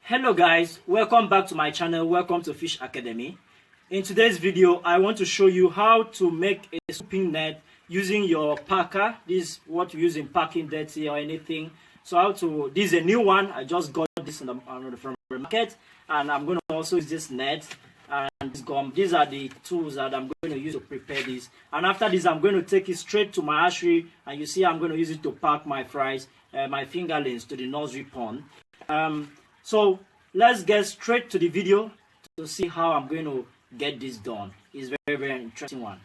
Hello guys, welcome back to my channel. Welcome to Fish Academy. In today's video, I want to show you how to make a scooping net using your packer. This is what you use in packing dirty or anything. This is a new one. I just got this from the market, and I'm going to also use this net and this gum. These are the tools that I'm going to use to prepare this. And after this, I'm going to take it straight to my hatchery, and you see I'm going to use it to pack my fries, my fingerlings to the nursery pond. So let's get straight to the video to see how I'm going to get this done. It's very interesting one.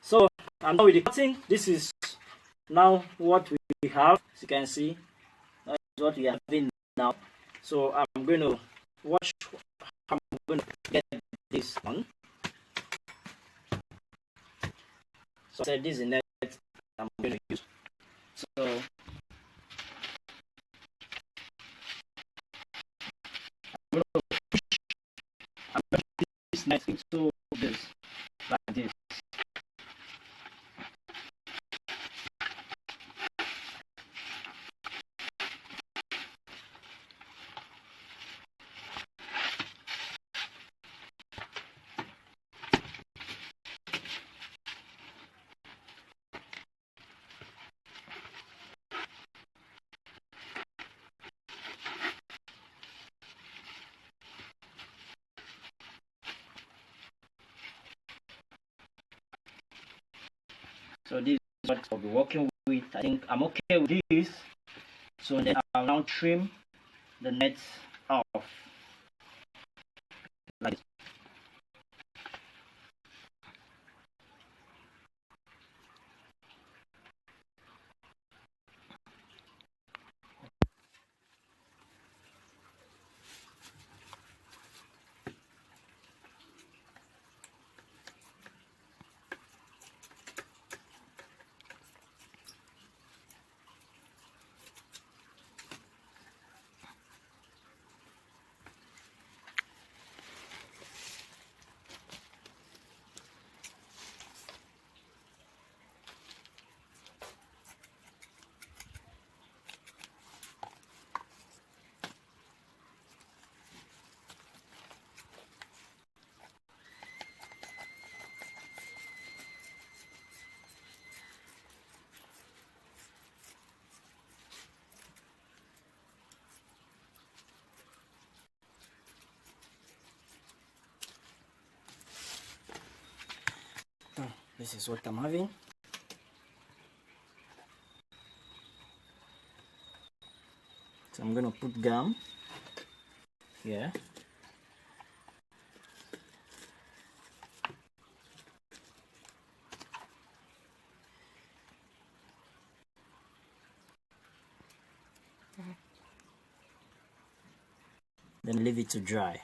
So I'm done with the cutting. This is now what we have. As you can see, that is what we are having now. So I'm going to watch how I'm going to get this on. So I said this is the net I'm going to use. So I'm going to push this net into this like this. So this is what I'll be working with. I think I'm okay with this. So then I'll now trim the nets off like this. This is what I'm having. So I'm gonna put gum here. Then leave it to dry.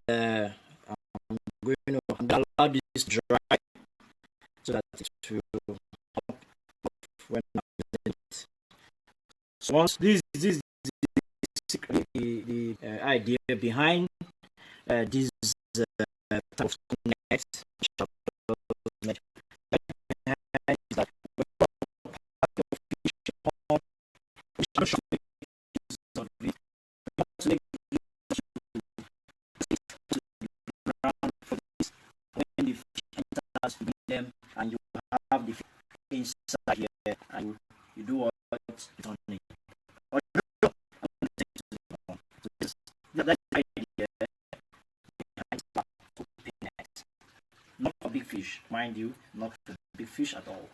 and I'm going to allow this to dry so that it will up when I'm using it. So once this is the idea behind this type of net, them, and you have the fish inside here, and you do what it's on it. That's the idea behind net. Not a big fish, mind you, not a big fish at all.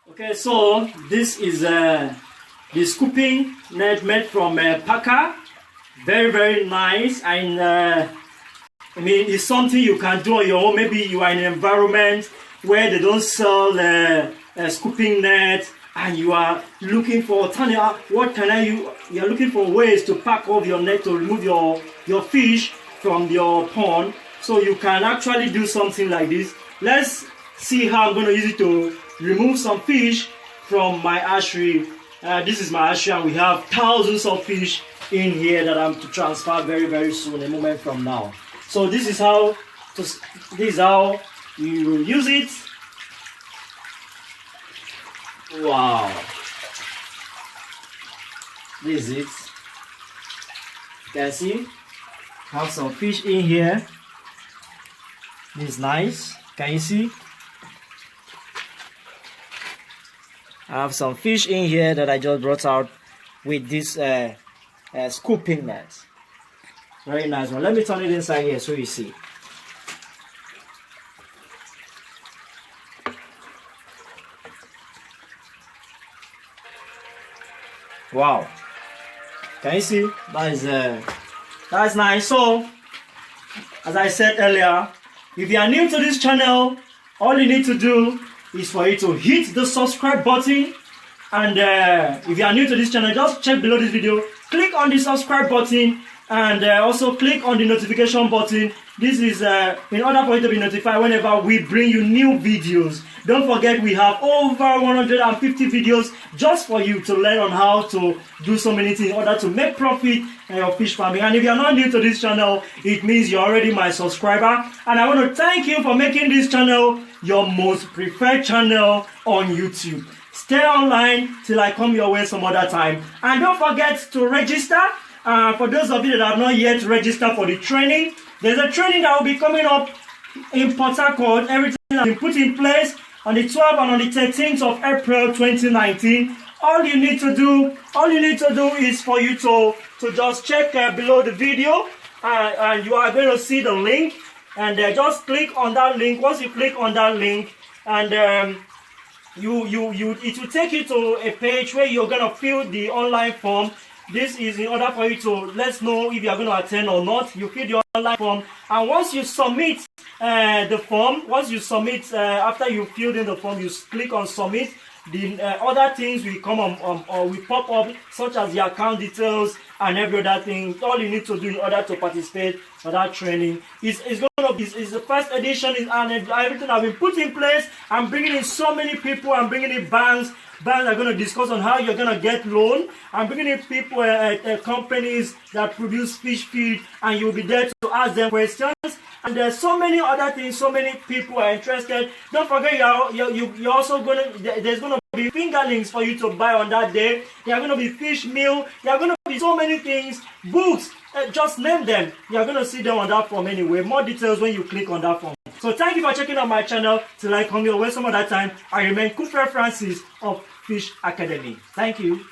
Okay, so this is the scooping net made from paca. Very nice, and I mean, it's something you can do on your own. Maybe you are in an environment where they don't sell a scooping net, and you are looking for alternative. What can I use? You are looking for ways to pack off your net to remove your fish from your pond. So you can actually do something like this. Let's see how I'm going to use it to remove some fish from my hatchery. This is my hatchery, and we have thousands of fish in here that I'm to transfer very soon, a moment from now. So this is how you use it. Wow, this is it. You can see have some fish in here. This is nice. Can you see? I have some fish in here that I just brought out with this scooping net. Very nice one. Let me turn it inside here so you see. Wow. Can you see? That's nice. So, as I said earlier, if you are new to this channel, all you need to do is for you to hit the subscribe button. And if you are new to this channel, just check below this video, click on the subscribe button, and also click on the notification button. This is in order for you to be notified whenever we bring you new videos. Don't forget, we have over 150 videos just for you to learn on how to do so many things in order to make profit in your fish farming. And if you're not new to this channel, it means you're already my subscriber. And I want to thank you for making this channel your most preferred channel on YouTube. Stay online till I come your way some other time. And don't forget to register. For those of you that have not yet registered for the training, there's a training that will be coming up in Port Harcourt. Everything has been put in place on the 12th and on the 13th of April 2019. All you need to do is for you to just check below the video, and you are going to see the link, and just click on that link. Once you click on that link, and it will take you to a page where you're going to fill the online form. This is in order for you to let us know if you are going to attend or not. You fill the online form, and once you submit the form, after you filled in the form, you click on submit. The other things will come or will pop up, such as the account details and every other thing. All you need to do in order to participate for that training is the first edition, and everything has been put in place. I'm bringing in so many people. I'm bringing in banks. Banks are going to discuss on how you're going to get loan. I'm bringing in people, companies that produce fish feed, and you'll be there to ask them questions. And there's so many other things. So many people are interested. Don't forget, you're also there's going to be fingerlings for you to buy on that day. There are going to be fish meal. There are going to be so many things. Books, just name them. You're going to see them on that form anyway. More details when you click on that form. So thank you for checking out my channel. Till I come your way some other time, I remain FISHFAIR Francis of Fish Academy. Thank you.